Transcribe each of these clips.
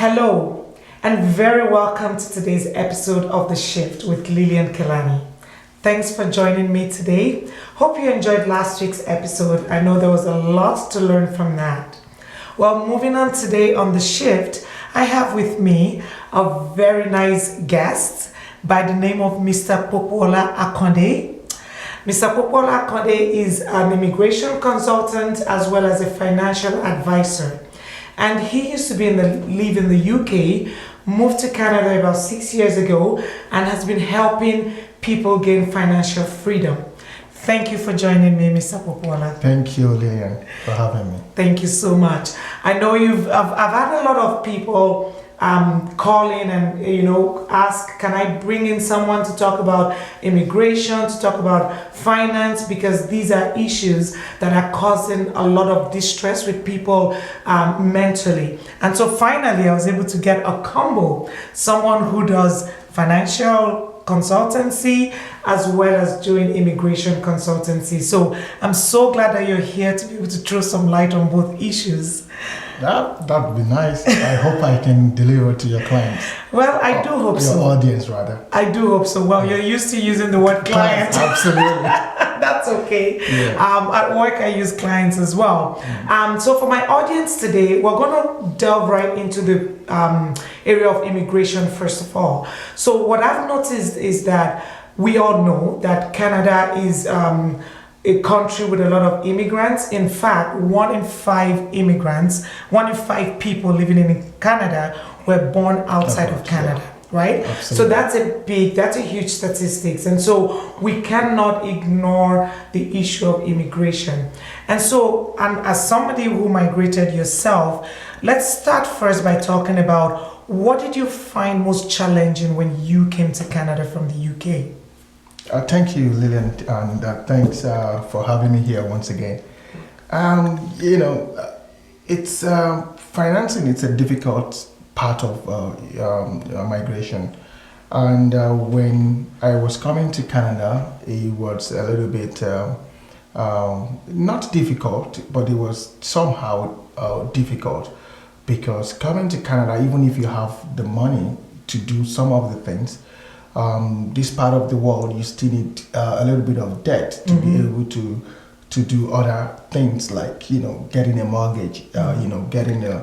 Hello, and very welcome to today's episode of The Shyft with Lilian. Thanks for joining me today. Hope you enjoyed last week's episode. I know there was a lot to learn from that. Well, moving on today on The Shyft, I have with me a very nice guest by the name of Mr. Popoola Akande. Mr. Popoola Akande is an immigration consultant as well as a financial advisor. And he used to live in the UK, moved to Canada about 6 years ago, and has been helping people gain financial freedom. Thank you for joining me, Mr. Popoola. Thank you, Lilian, for having me. Thank you so much. I know I've had a lot of people call in and ask, can I bring in someone to talk about immigration, to talk about finance, because these are issues that are causing a lot of distress with people mentally. And so finally I was able to get a combo, someone who does financial consultancy as well as doing immigration consultancy. So I'm so glad that you're here to be able to throw some light on both issues. That'd be nice. I hope I can deliver to your clients. Well, I do hope so. Your audience, rather. I do hope so. Well, you're used to using the word client. Absolutely. That's okay. Yeah. At work, I use clients as well. So for my audience today, we're going to delve right into the area of immigration first of all. So what I've noticed is that we all know that Canada is a country with a lot of immigrants. In fact, 1 in 5 immigrants, 1 in 5 people living in Canada were born outside of Canada, right? Absolutely. So that's a huge statistics. And so we cannot ignore the issue of immigration. And so, and as somebody who migrated yourself, let's start first by talking about what did you find most challenging when you came to Canada from the UK? Thank you, Lilian, and thanks for having me here once again. It's financing. It's a difficult part of migration, and when I was coming to Canada, it was a little bit not difficult, but it was somehow difficult, because coming to Canada, even if you have the money to do some of the things, this part of the world, you still need a little bit of debt to be able to do other things like, getting a mortgage, getting a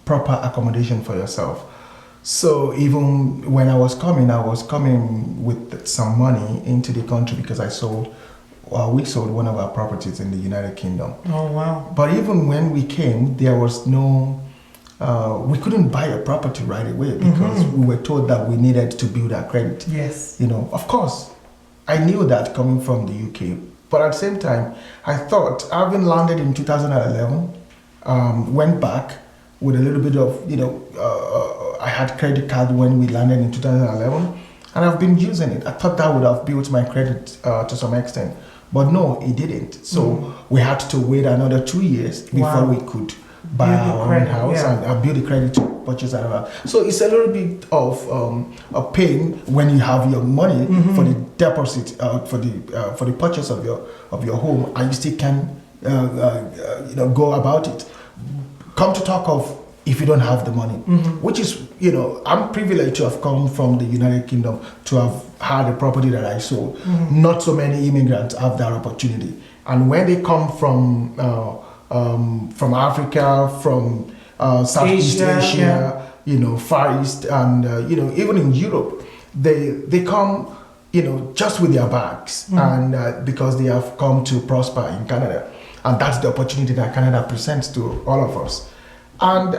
proper accommodation for yourself. So even when I was coming with some money into the country because we sold one of our properties in the United Kingdom. Oh, wow. But even when we came, there was we couldn't buy a property right away because we were told that we needed to build our credit. Yes. Of course, I knew that coming from the UK, but at the same time, I thought, having landed in 2011, went back with a little bit of, I had credit card when we landed in 2011, and I've been using it. I thought that would have built my credit to some extent, but no, it didn't. So we had to wait another 2 years before we could buy our own house and build the credit to purchase our house. So it's a little bit of a pain when you have your money for the deposit for the purchase of your home, and you still can go about it. Come to talk of if you don't have the money, which is I'm privileged to have come from the United Kingdom to have had a property that I sold. Not so many immigrants have that opportunity, and when they come from Africa, from Southeast Asia, Far East, and even in Europe, they come, just with their bags, and because they have come to prosper in Canada, and that's the opportunity that Canada presents to all of us. And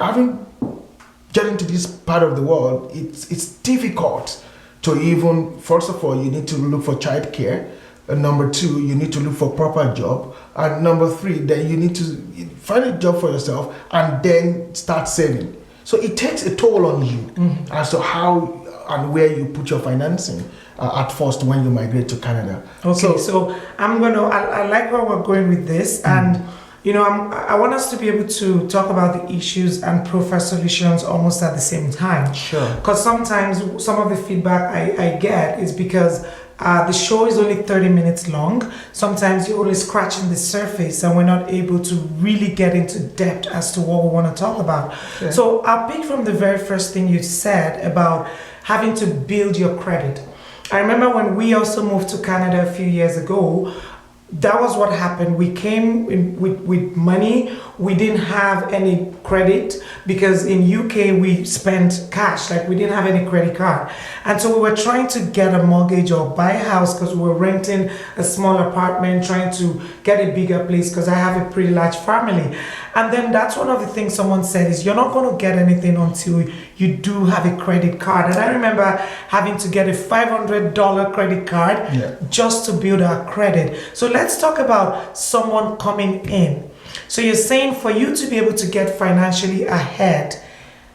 getting to this part of the world, it's difficult to even. First of all, you need to look for childcare. Number 2, you need to look for proper job. And number 3, then you need to find a job for yourself and then start saving. So it takes a toll on you as to how and where you put your financing at first when you migrate to Canada. Okay, so I like where we're going with this, and I want us to be able to talk about the issues and profile solutions almost at the same time. Sure. Because sometimes some of the feedback I get is because the show is only 30 minutes long. Sometimes you're only scratching the surface and we're not able to really get into depth as to what we want to talk about. Okay. So I'll pick from the very first thing you said about having to build your credit. I remember when we also moved to Canada a few years ago, that was what happened. We came in with money. We didn't have any credit because in UK we spent cash, like we didn't have any credit card. And so we were trying to get a mortgage or buy a house because we were renting a small apartment, trying to get a bigger place because I have a pretty large family. And then that's one of the things someone said is you're not going to get anything until you do have a credit card. And I remember having to get a $500 credit card just to build our credit. So let's talk about someone coming in. So you're saying for you to be able to get financially ahead,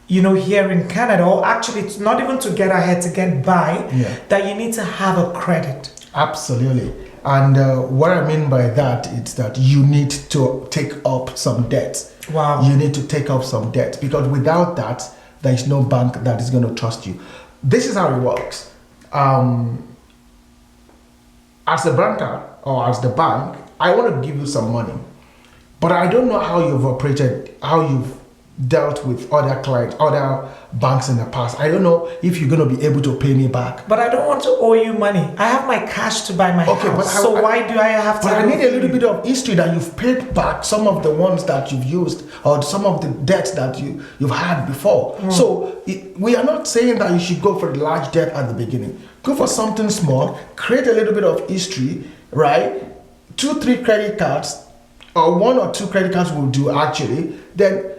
you know, here in Canada, or actually it's not even to get ahead, to get by, that you need to have a credit. Absolutely. And what I mean by that is that you need to take up some debt. Wow. You need to take up some debt because without that, there is no bank that is going to trust you. This is how it works. As a banker or as the bank, I want to give you some money, but I don't know how you've operated, how you've dealt with other clients, other banks in the past. I don't know if you're going to be able to pay me back. But I don't want to owe you money. I have my cash to buy my house. So why do I have to? But I need a little bit of history that you've paid back some of the ones that you've used or some of the debts that you've had before. So we are not saying that you should go for the large debt at the beginning. Go for something small, create a little bit of history, right? 2-3 credit cards or 1 or 2 credit cards will do actually. Then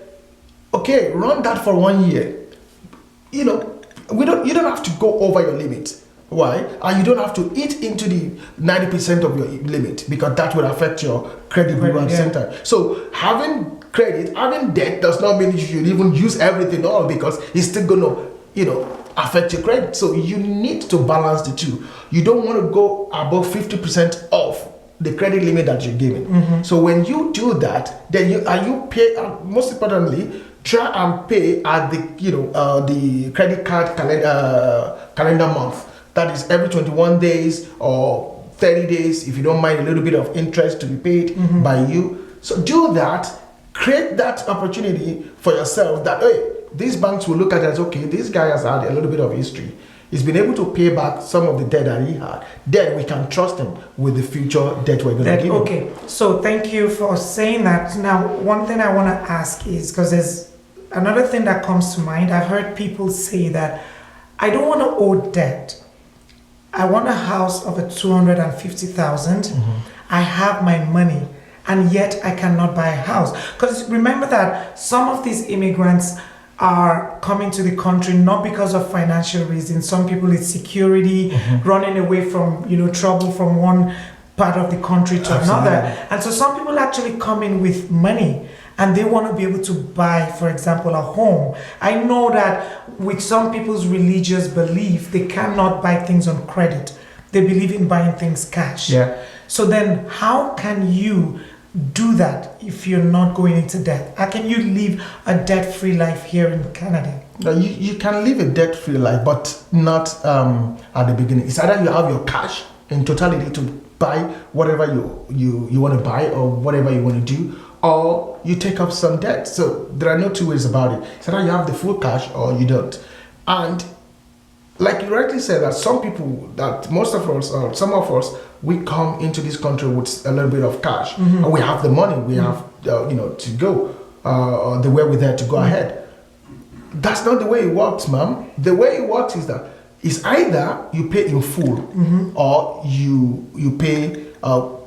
okay, run that for 1 year. You know, you don't have to go over your limit. Why? And you don't have to eat into the 90% of your limit because that will affect your credit bureau at the same time. So having credit, having debt does not mean you should even use everything all because it's still gonna, you know, affect your credit. So you need to balance the two. You don't want to go above 50% off the credit limit that you're given. So when you do that, then you pay, most importantly, try and pay at the credit card calendar month. That is every 21 days or 30 days, if you don't mind a little bit of interest to be paid by you. So do that, create that opportunity for yourself that, hey, these banks will look at it as, okay, this guy has had a little bit of history. He's been able to pay back some of the debt that he had. Then we can trust him with the future debt we're going to give him. Okay, so thank you for saying that. Now, one thing I want to ask is, because there's another thing that comes to mind. I've heard people say that I don't want to owe debt. I want a house of a 250,000. I have my money, and yet I cannot buy a house. Because remember that some of these immigrants are coming to the country not because of financial reasons. Some people it's security, running away from, you know, trouble from one part of the country to another. And so some people actually come in with money and they want to be able to buy, for example, a home. I know that with some people's religious belief, they cannot buy things on credit. They believe in buying things cash. So then how can you do that if you're not going into debt? How can you live a debt-free life here in Canada? No, you can live a debt-free life, but not at the beginning. It's either you have your cash in totality to buy whatever you want to buy or whatever you want to do, or you take up some debt. So there are no two ways about it. It's either you have the full cash or you don't. And like you rightly said, that some people, that most of us, or some of us, we come into this country with a little bit of cash, and we have the money, we have to go, the way we're there to go ahead. That's not the way it works, ma'am. The way it works is that it's either you pay in full, or you pay,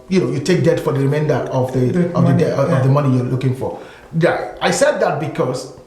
you take debt for the remainder of the money you're looking for. Yeah, I said that because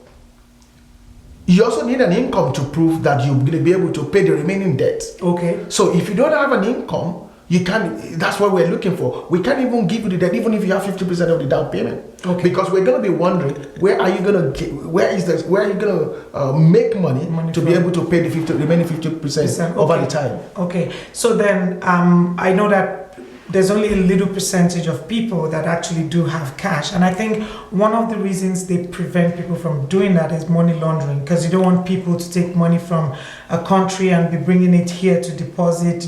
you also need an income to prove that you're going to be able to pay the remaining debt. Okay. So if you don't have an income, you can't. That's what we're looking for. We can't even give you the debt, even if you have 50% of the down payment. Okay. Because we're going to be wondering where are you going to where are you going to make money to be able to pay the remaining 50% over the time. Okay. So then I know that there's only a little percentage of people that actually do have cash. And I think one of the reasons they prevent people from doing that is money laundering, because you don't want people to take money from a country and be bringing it here to deposit,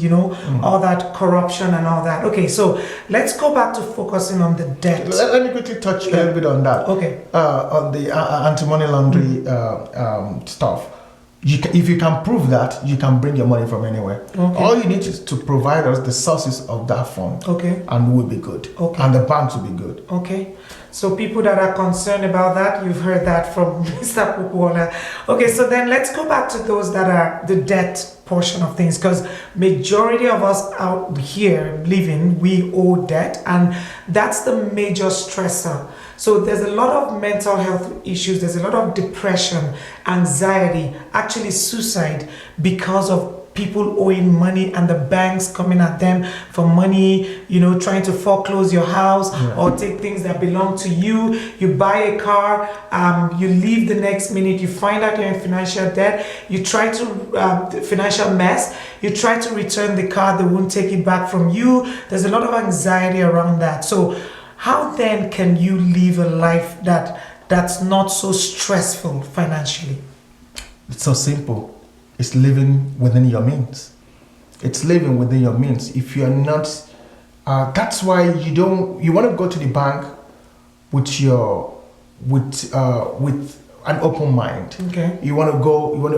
all that corruption and all that. Okay, so let's go back to focusing on the debt. Let me quickly touch a little bit on that. Okay. On the anti-money laundering stuff. If you can prove that, you can bring your money from anywhere. Okay. All you need is to provide us the sources of that fund. Okay. And we'll be good. Okay. And the banks will be good. Okay. So people that are concerned about that, you've heard that from Mr. Popoola. Okay, so then let's go back to those that are the debt portion of things, because majority of us out here living, we owe debt, and that's the major stressor. So there's a lot of mental health issues, there's a lot of depression, anxiety, actually suicide, because of people owing money and the banks coming at them for money, trying to foreclose your house or take things that belong to you. You buy a car, you leave the next minute, you find out you're in financial debt, you try to, financial mess, you try to return the car, they won't take it back from you. There's a lot of anxiety around that. So how then can you live a life that's not so stressful financially? It's so simple. It's living within your means. It's living within your means. If you're not, that's why you want to go to the bank with an open mind. Okay. You want to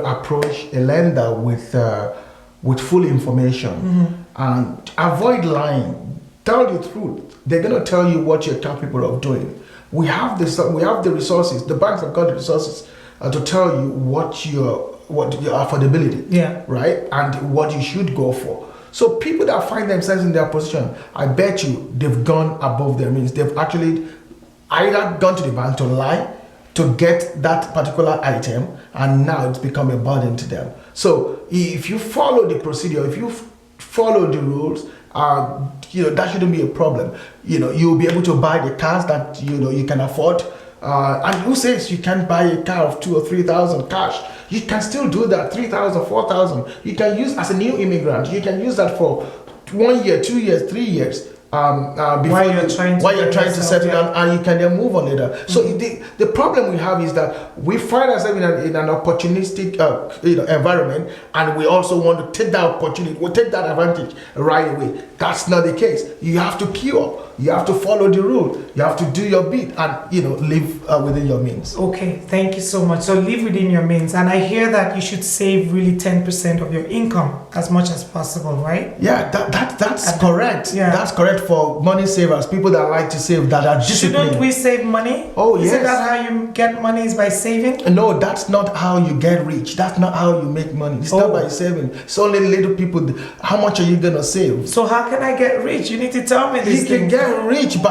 approach a lender with full information and avoid lying. Tell the truth. They're going to tell you what you're capable of doing. We have the resources. The banks have got the resources to tell you what your affordability, right, and what you should go for. So people that find themselves in their position, I bet you they've gone above their means. They've actually either gone to the bank to lie to get that particular item, and now it's become a burden to them. So if you follow the procedure, if you follow the rules, that shouldn't be a problem. You'll be able to buy the cars that you can afford. And who says you can't buy a car of 2,000 or 3,000 cash? You can still do that. 3,000, 4,000. You can use as a new immigrant. You can use that for 1 year, 2 years, 3 years. While you're trying to settle down, and you can then move on later. So the problem we have is that we find ourselves in an opportunistic environment, and we also want to take that opportunity, we'll take that advantage right away. That's not the case. You have to queue up. You have to follow the rule. You have to do your bit and live within your means. Okay, thank you so much. So live within your means, and I hear that you should save really 10% of your income as much as possible, right? Yeah, that's correct. Yeah. That's correct for money savers, people that like to save, that are disciplined. Shouldn't we save money? Oh, yes. Isn't that how you get money, is by saving? No, that's not how you get rich. That's not how you make money. It's not by saving. It's only little people. How much are you gonna save? So how can I get rich? You need to tell me this. You can get rich how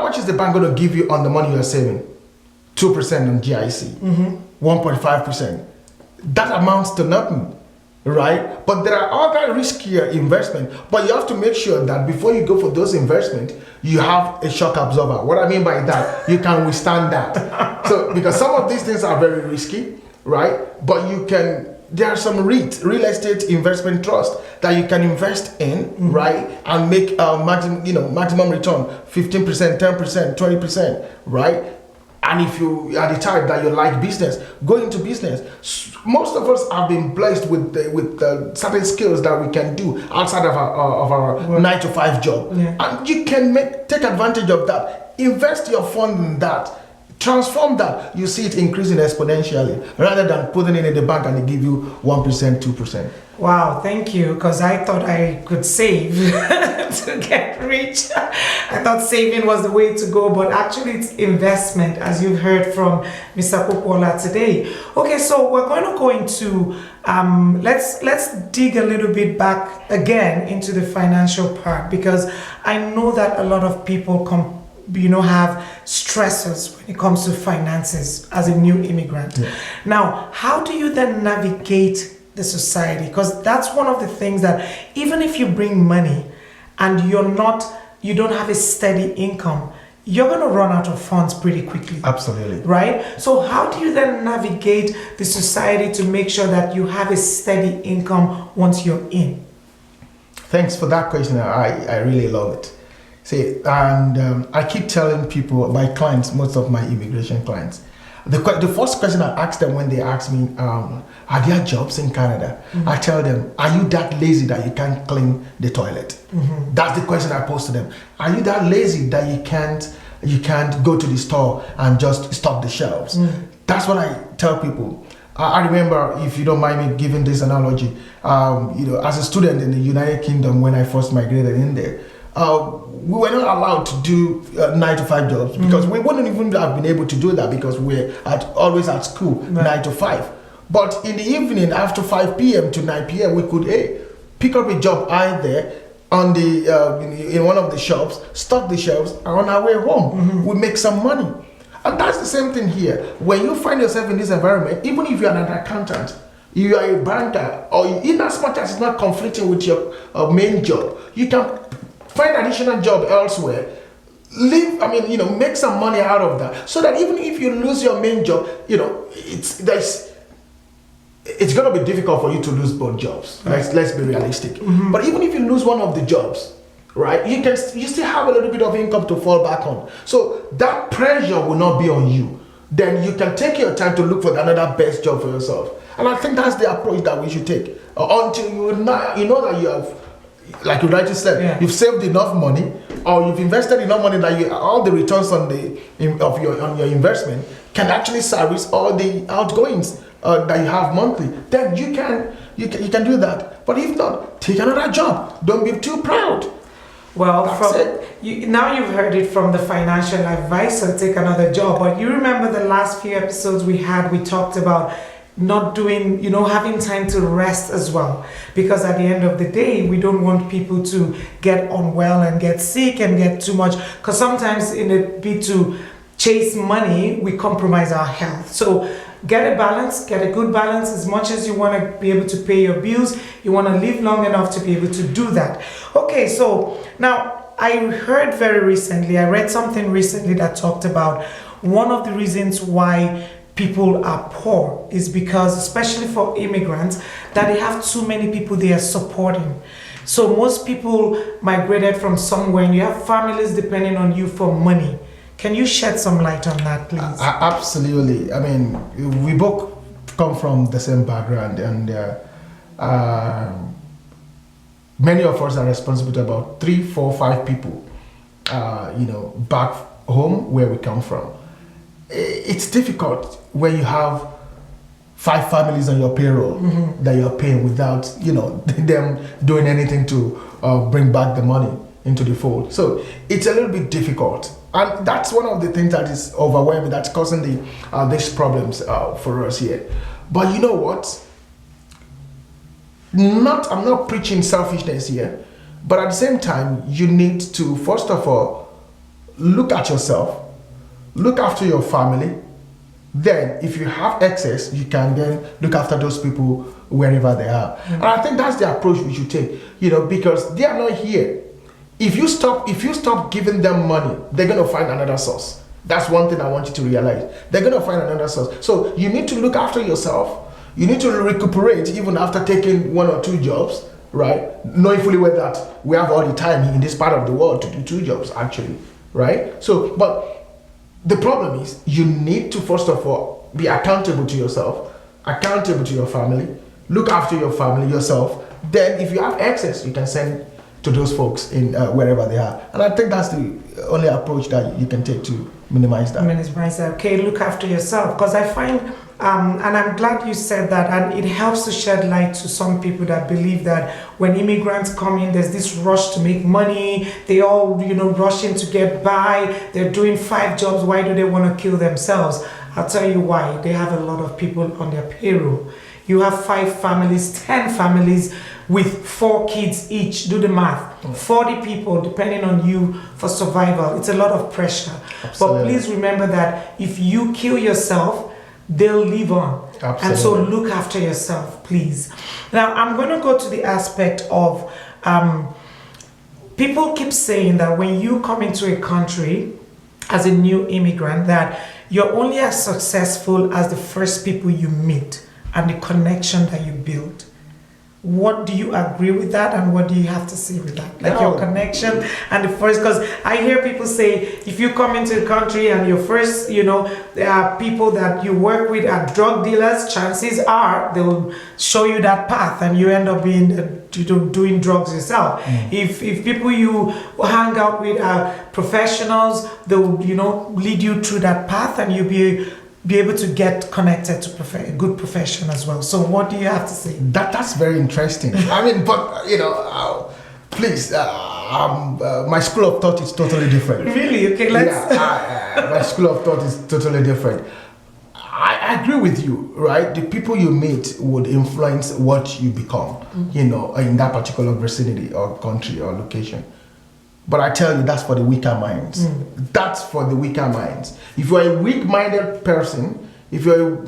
much is the bank going to give you on the money you're saving? 2% on GIC, 1.5%. That amounts to nothing, right? But there are other riskier investments. But you have to make sure that before you go for those investments, you have a shock absorber. What I mean by that, you can withstand that. So because some of these things are very risky, right? But there are some real estate investment trusts that you can invest in, right, and make maximum return, 15%, 10%, 20%, right? And if you are the type that you like business, go into business. Most of us have been blessed with certain skills that we can do outside of our 9-to-5 job, and you can take advantage of that. Invest your fund in that. Transform that. You see it increasing exponentially rather than putting it in the bank and they give you 1%, 2%. Wow, thank you. Because I thought I could save to get rich. I thought saving was the way to go, but actually it's investment, as you've heard from Mr. Popoola today. Okay, so we're going to go into let's dig a little bit back again into the financial part, because I know that a lot of people have stresses when it comes to finances as a new immigrant. Now, how do you then navigate the society? Because that's one of the things that even if you bring money and you don't have a steady income, you're going to run out of funds pretty quickly. Absolutely. Right? So how do you then navigate the society to make sure that you have a steady income once you're in? Thanks for that question. I really love it. See, and I keep telling people, my clients, most of my immigration clients, the first question I ask them when they ask me, are there jobs in Canada? I tell them, are you that lazy that you can't clean the toilet? That's the question I pose to them. Are you that lazy that you can't go to the store and just stock the shelves? That's what I tell people. I remember, if you don't mind me giving this analogy, as a student in the United Kingdom when I first migrated in there, we were not allowed to do 9 to 5 jobs because we wouldn't even have been able to do that because we're always at school 9 to 5. But in the evening after 5 p.m. to 9 p.m. we could pick up a job either on the in one of the shops, stock the shelves, and on our way home we make some money. And that's the same thing here. When you find yourself in this environment, even if you're an accountant, you are a banker, or in as much as it's not conflicting with your main job, you can find additional job elsewhere, make some money out of that, so that even if you lose your main job, it's going to be difficult for you to lose both jobs. Let's be realistic. But even if you lose one of the jobs, right, you still have a little bit of income to fall back on. So that pressure will not be on you. Then you can take your time to look for another best job for yourself. And I think that's the approach that we should take until you know that you have, like you rightly said, you've saved enough money, or you've invested enough money that all the returns on your investment can actually service all the outgoings that you have monthly. Then you can do that. But if not, take another job. Don't be too proud. Well, now you've heard it from the financial advisor, take another job. But you remember the last few episodes we talked about not doing, having time to rest as well. Because at the end of the day, we don't want people to get unwell and get sick and get too much. Because sometimes in a bid to chase money, we compromise our health. So get a good balance. As much as you want to be able to pay your bills, you want to live long enough to be able to do that. Okay, so now I read something recently that talked about one of the reasons why people are poor is because, especially for immigrants, that they have too many people they are supporting. So most people migrated from somewhere and you have families depending on you for money. Can you shed some light on that, please? Absolutely. I mean, we both come from the same background, and many of us are responsible to about 3, 4, 5 people, back home where we come from. It's difficult when you have 5 families on your payroll that you're paying without, them doing anything to bring back the money into the fold. So it's a little bit difficult. And that's one of the things that is overwhelming, that's causing these problems for us here. But you know what? I'm not preaching selfishness here, but at the same time, you need to, first of all, look at yourself, look after your family. Then, if you have excess, you can then look after those people wherever they are. And I think that's the approach we should take, because they are not here. If you stop giving them money, they're going to find another source. That's one thing I want you to realize. They're going to find another source. So you need to look after yourself. You need to recuperate even after taking 1 or 2 jobs, right? Knowing fully well that we have all the time in this part of the world to do 2 jobs, actually, right? So, but the problem is you need to, first of all, be accountable to yourself, accountable to your family, look after your family, yourself. Then if you have excess, you can send to those folks in wherever they are. And I think that's the only approach that you can take to minimize that. Okay, look after yourself. Because I find, and I'm glad you said that, and it helps to shed light to some people that believe that when immigrants come in, there's this rush to make money. They all, rushing to get by. They're doing 5 jobs. Why do they want to kill themselves? I'll tell you why. They have a lot of people on their payroll. You have 5 families, 10 families with 4 kids each. Do the math. 40 people depending on you for survival. It's a lot of pressure. Absolutely. But please remember that if you kill yourself, they'll live on. Absolutely. And so look after yourself, please. Now, I'm going to go to the aspect of people keep saying that when you come into a country, as a new immigrant that you're only as successful as the first people you meet and the connection that you build. What do you agree with that, and what do you have to say with that? Like your connection and the first, because I hear people say if you come into the country and your first, there are people that you work with are drug dealers, chances are they'll show you that path and you end up being doing drugs yourself. If people you hang out with are professionals, they'll lead you through that path and you'll be able to get connected to a good profession as well. So what do you have to say? That's very interesting. I mean, but please, my school of thought is totally different. Really? Okay, let's. My school of thought is totally different. I agree with you, right? The people you meet would influence what you become, in that particular vicinity or country or location. But I tell you, that's for the weaker minds. That's for the weaker minds. If you're a weak-minded person, if you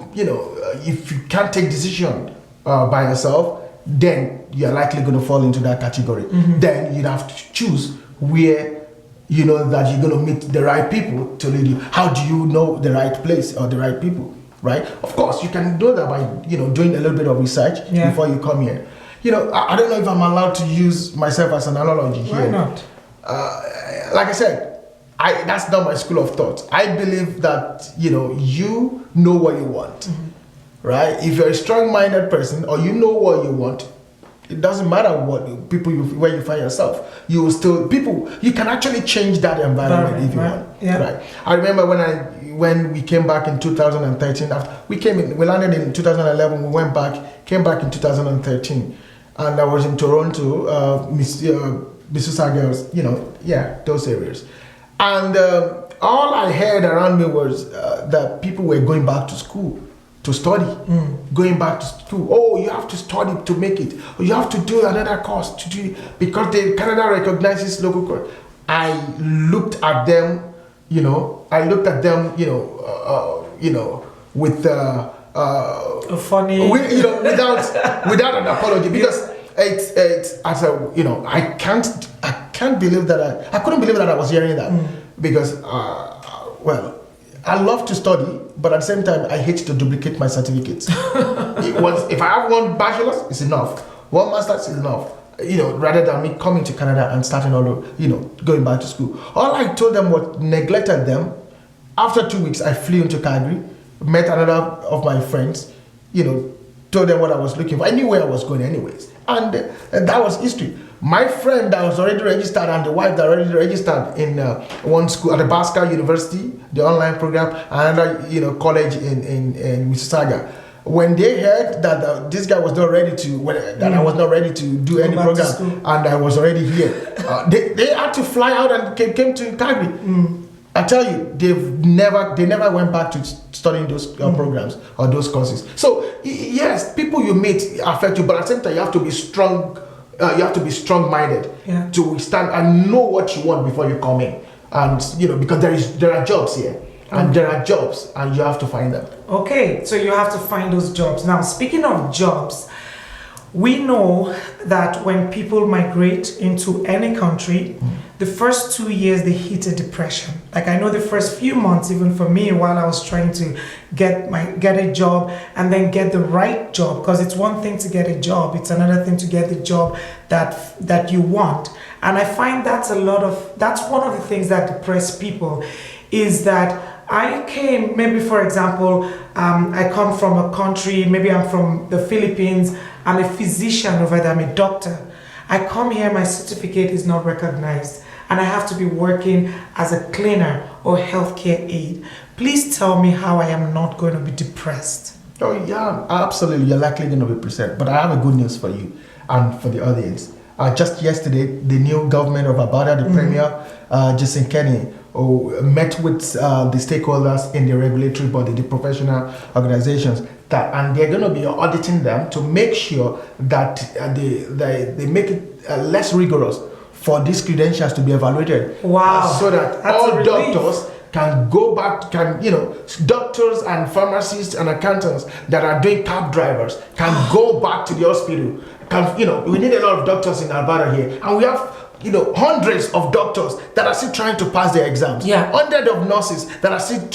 can't take decision by yourself, then you're likely going to fall into that category. Then you'd have to choose where you know that you're going to meet the right people to lead you. How do you know the right place or the right people, right? Of course, you can do that by doing a little bit of research before you come here. I don't know if I'm allowed to use myself as an analogy here. Why not? Like I said, that's not my school of thought. I believe that you know what you want, right? If you're a strong-minded person or you know what you want, it doesn't matter what where you find yourself. You will still you can actually change that environment if you want. Yeah. Right. I remember when we came back in 2013. After we landed in 2011. We came back in 2013, and I was in Toronto, Mississauga, those areas. And all I heard around me was that people were going back to school to study, going back to school. Oh, you have to study to make it. Or you have to do another course because Canada recognizes local course. I looked at them, with a funny, without an apology, because it's as I can't believe that I couldn't believe that I was hearing that because I love to study, but at the same time I hate to duplicate my certificates. If I have one bachelor's, it's enough. One master's is enough. Rather than me coming to Canada and starting all over, going back to school. All I told them was neglected them. After 2 weeks, I flew into Calgary, met another of my friends, told them what I was looking for. I knew where I was going anyways. And that was history. My friend that was already registered and the wife that already registered in one school at the Basca University, the online program, and another college in Mississauga. When they heard that this guy was not ready to, I was not ready to do any program, and I was already here, they had to fly out and came to Calgary. I tell you, they never went back to studying those programs or those courses. So yes, people you meet affect you, but at the same time, you have to be strong. You have to be strong-minded to withstand and know what you want before you come in. And because there are jobs here, and there are jobs, and you have to find them. Okay, so you have to find those jobs. Now, speaking of jobs, we know that when people migrate into any country, the first 2 years they hit a depression. Like I know the first few months, even for me, while I was trying to get a job and then get the right job, because it's one thing to get a job, it's another thing to get the job that you want. And I find that's one of the things that depress people, is that I came, maybe for example, I come from a country, maybe I'm from the Philippines, I'm a physician over there, I'm a doctor. I come here, my certificate is not recognized, and I have to be working as a cleaner or healthcare aide. Please tell me how I am not going to be depressed. Oh yeah, absolutely, you're likely going to be depressed. But I have a good news for you and for the audience. Just yesterday, the new government of Alberta, the Premier, Jason Kenney, met with the stakeholders in the regulatory body, the professional organizations, and they're going to be auditing them to make sure that they make it less rigorous for these credentials to be evaluated. Wow! So that all doctors can go back, doctors and pharmacists and accountants that are doing cab drivers can go back to the hospital. We need a lot of doctors in Alberta here, and we have hundreds of doctors that are still trying to pass their exams. Yeah. Hundreds of nurses that are still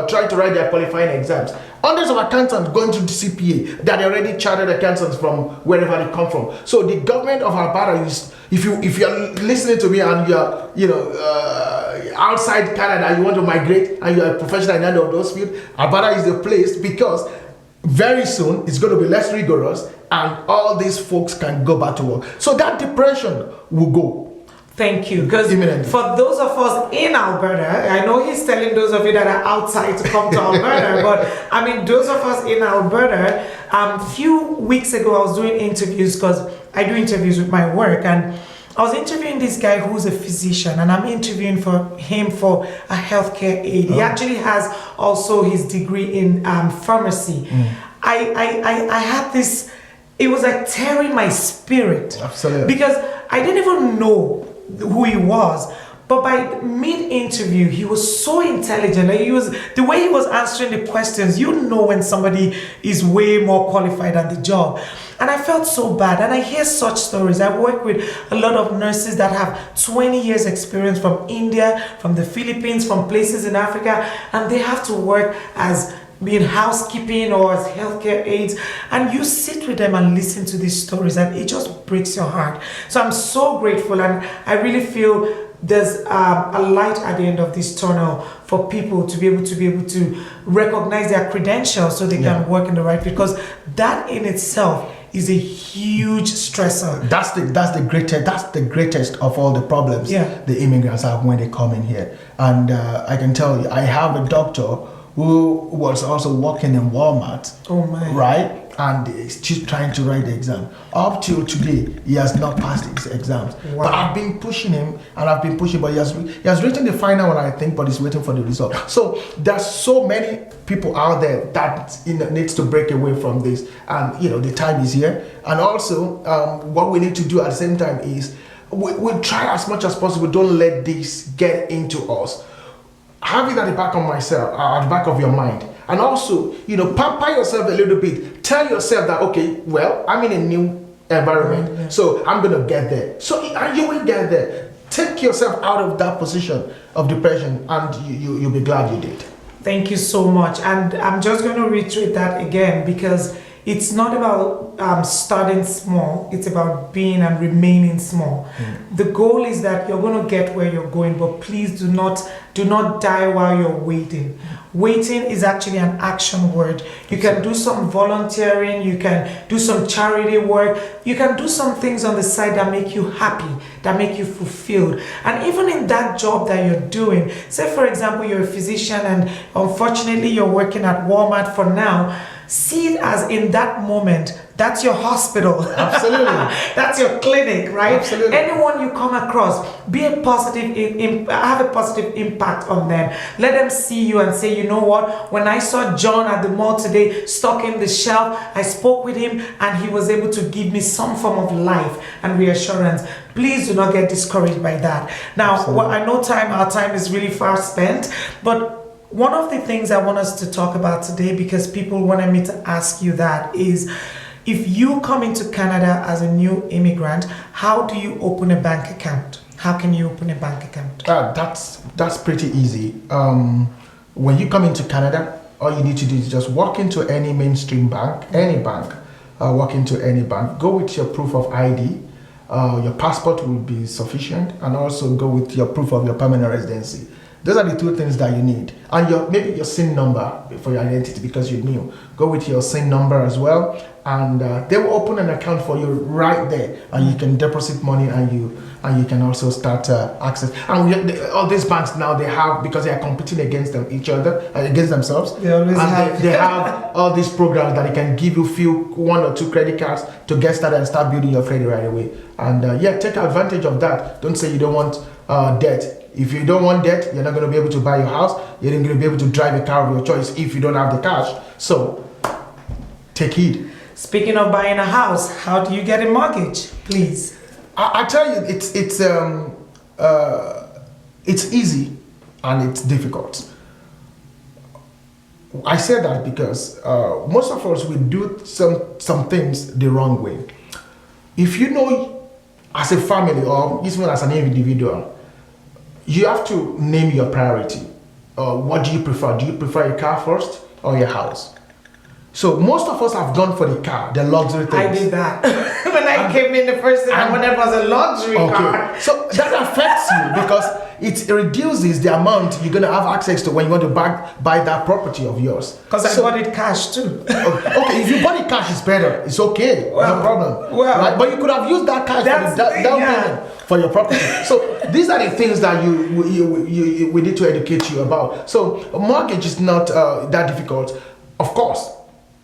trying to write their qualifying exams. Hundreds of accountants going to the CPA that are already chartered accountants from wherever they come from. So the government of Alberta is, if you're listening to me and you're outside Canada, you want to migrate and you're a professional in any of those fields, Alberta is the place, because very soon it's going to be less rigorous and all these folks can go back to work. So that depression will go. Thank you. Because for those of us in Alberta, I know he's telling those of you that are outside to come to Alberta, but I mean, those of us in Alberta, a few weeks ago, I was doing interviews because I do interviews with my work, and I was interviewing this guy who's a physician, and I'm interviewing for him for a healthcare aid. He actually has also his degree in pharmacy. I had this, it was like tearing my spirit. Absolutely. Because I didn't even know who he was. But by mid-interview, he was so intelligent. Like the way he was answering the questions, when somebody is way more qualified than the job. And I felt so bad. And I hear such stories. I work with a lot of nurses that have 20 years experience from India, from the Philippines, from places in Africa, and they have to work as being housekeeping or as healthcare aides, and you sit with them and listen to these stories, and it just breaks your heart. So I'm so grateful, and I really feel there's a light at the end of this tunnel for people to be able to recognize their credentials so they can work in the right field, because that in itself is a huge stressor. That's the greatest of all the problems the immigrants have when they come in here. And I can tell you, I have a doctor who was also working in Walmart. Oh my! Right, and he's just trying to write the exam. Up till today, he has not passed his exams. Wow. But I've been pushing him, but he has written the final one, I think, but he's waiting for the result. So there's so many people out there that needs to break away from this, and the time is here. And also, what we need to do at the same time is we try as much as possible. Don't let this get into us. Have it at the back of at the back of your mind, and also, pamper yourself a little bit. Tell yourself that, okay, well, I'm in a new environment, so I'm gonna get there. And you will get there. Take yourself out of that position of depression, and you'll be glad you did. Thank you so much, and I'm just going to reiterate that again, because it's not about starting small, it's about being and remaining small. The goal is that you're going to get where you're going, but please do not die while you're waiting. Waiting is actually an action word. You can do some volunteering, you can do some charity work, you can do some things on the side that make you happy, that make you fulfilled. And even in that job that you're doing, say for example, you're a physician and unfortunately you're working at Walmart for now, see it as in that moment, that's your hospital. Absolutely. That's your clinic, right? Absolutely. Anyone you come across, have a positive impact on them. Let them see you and say, you know what? When I saw John at the mall today, stocking the shelf, I spoke with him and he was able to give me some form of life and reassurance. Please do not get discouraged by that. Now, I know our time is really far spent, but one of the things I want us to talk about today, because people wanted me to ask you that, is if you come into Canada as a new immigrant, how do you open a bank account? How can you open a bank account? That's pretty easy. When you come into Canada, all you need to do is just walk into any mainstream bank, any bank. Walk into any bank. Go with your proof of ID. Your passport will be sufficient, and also go with your proof of your permanent residency. Those are the two things that you need. And maybe your SIN number for your identity, because you're new. Go with your SIN number as well, and they will open an account for you right there, and you can deposit money, and you can also start access. And all these banks now, they have, because they are competing against themselves. They always have. They have all these programs that they can give you one or two credit cards to get started and start building your credit right away. And take advantage of that. Don't say you don't want debt. If you don't want debt, you're not going to be able to buy your house. You're not going to be able to drive a car of your choice if you don't have the cash. So, take heed. Speaking of buying a house, how do you get a mortgage, please? I tell you, it's easy and it's difficult. I say that because most of us will do some things the wrong way. If you know as a family or even as an individual, you have to name your priority. What do you prefer? Do you prefer a car first or your house? So most of us have gone for the car, the luxury things. I did that. When I came in the first time, when it was a luxury car. So that affects you because it reduces the amount you're going to have access to when you want to buy that property of yours. Because I bought it cash too. Okay, if you bought it cash, it's better. It's okay. No problem. Well, right? But you could have used that cash for the down payment for your property. So these are the things that we need to educate you about. So a mortgage is not that difficult. Of course,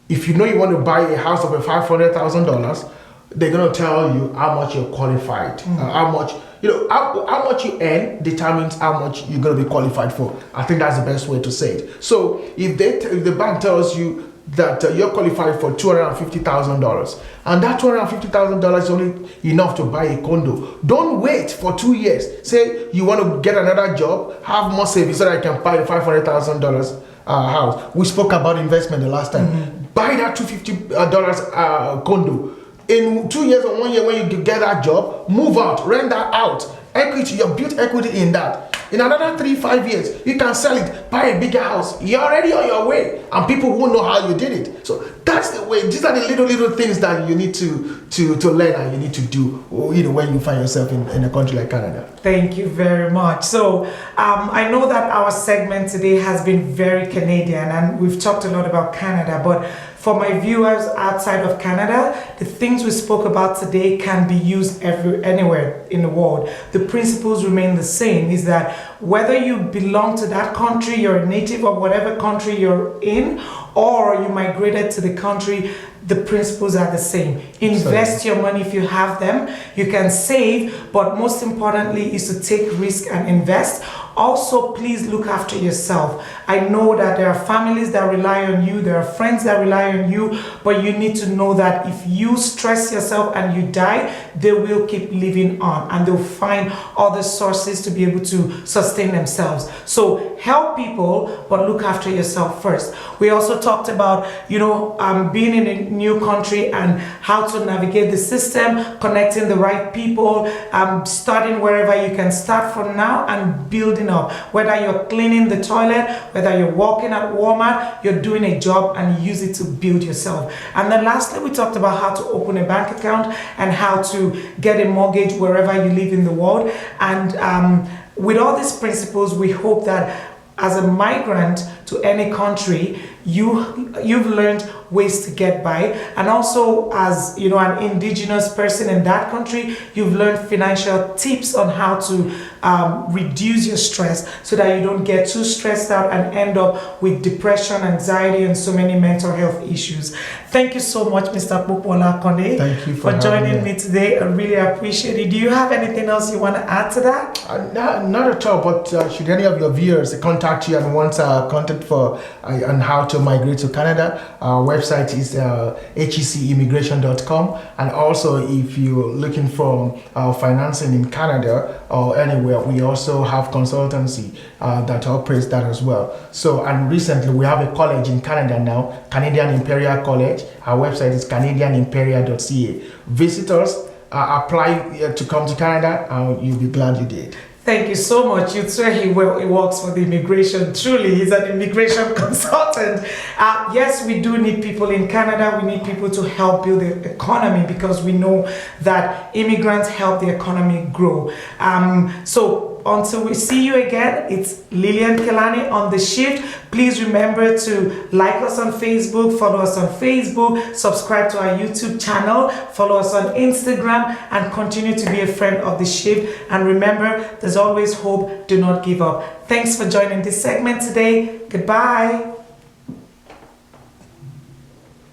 if you know you want to buy a house of $500,000, they're going to tell you how much you're qualified, how much how much you earn determines how much you're going to be qualified for. I think that's the best way to say it. So if the bank tells you that you're qualified for $250,000 and that $250,000 is only enough to buy a condo, don't wait for 2 years. Say you want to get another job, have more savings so that you can buy a $500,000 house. We spoke about investment the last time. Buy that $250 condo. In 2 years or 1 year, when you get that job, move out, rent that out. Equity, you built equity in that. In another 3-5 years, you can sell it, buy a bigger house. You're already on your way, and people won't know how you did it. So that's the way. These are the little things that you need to learn and you need to do. When you find yourself in a country like Canada. Thank you very much. So I know that our segment today has been very Canadian, and we've talked a lot about Canada, but for my viewers outside of Canada, the things we spoke about today can be used anywhere in the world. The principles remain the same, is that whether you belong to that country, you're a native of whatever country you're in, or you migrated to the country, the principles are the same. Invest your money if you have them. You can save, but most importantly is to take risk and invest. Also, please look after yourself. I know that there are families that rely on you, there are friends that rely on you, but you need to know that if you stress yourself and you die, they will keep living on and they'll find other sources to be able to sustain themselves. So help people, but look after yourself first. We also talked about, being in a new country and how to navigate the system, connecting the right people, starting wherever you can start from now and building up. Whether you're cleaning the toilet, whether you're working at Walmart, you're doing a job and use it to build yourself. And then lastly, we talked about how to open a bank account and how to get a mortgage wherever you live in the world. And with all these principles, we hope that as a migrant to any country, you've learned ways to get by, and also as an indigenous person in that country, you've learned financial tips on how to reduce your stress so that you don't get too stressed out and end up with depression, anxiety, and so many mental health issues. Thank you so much, Mr. Popoola Akande. Thank you for joining me today. I really appreciate it. Do you have anything else you want to add to that? Not at all, but should any of your viewers contact you and want contact for on how to migrate to Canada, our website is hecimmigration.com. And also, if you're looking for financing in Canada or anywhere, we also have consultancy that operates that as well. So, and recently we have a college in Canada now, Canadian Imperial College. Our website is canadianimperial.ca. Visit us, apply to come to Canada, and you'll be glad you did. Thank you so much. You'd swear he works for the immigration. Truly, he's an immigration consultant. Yes, we do need people in Canada. We need people to help build the economy because we know that immigrants help the economy grow. So until we see you again, it's Lilian Kelani on The Shyft. Please remember to like us on Facebook, follow us on Facebook, subscribe to our YouTube channel, follow us on Instagram, and continue to be a friend of The Shyft. And remember, there's always hope. Do not give up. Thanks for joining this segment today. Goodbye.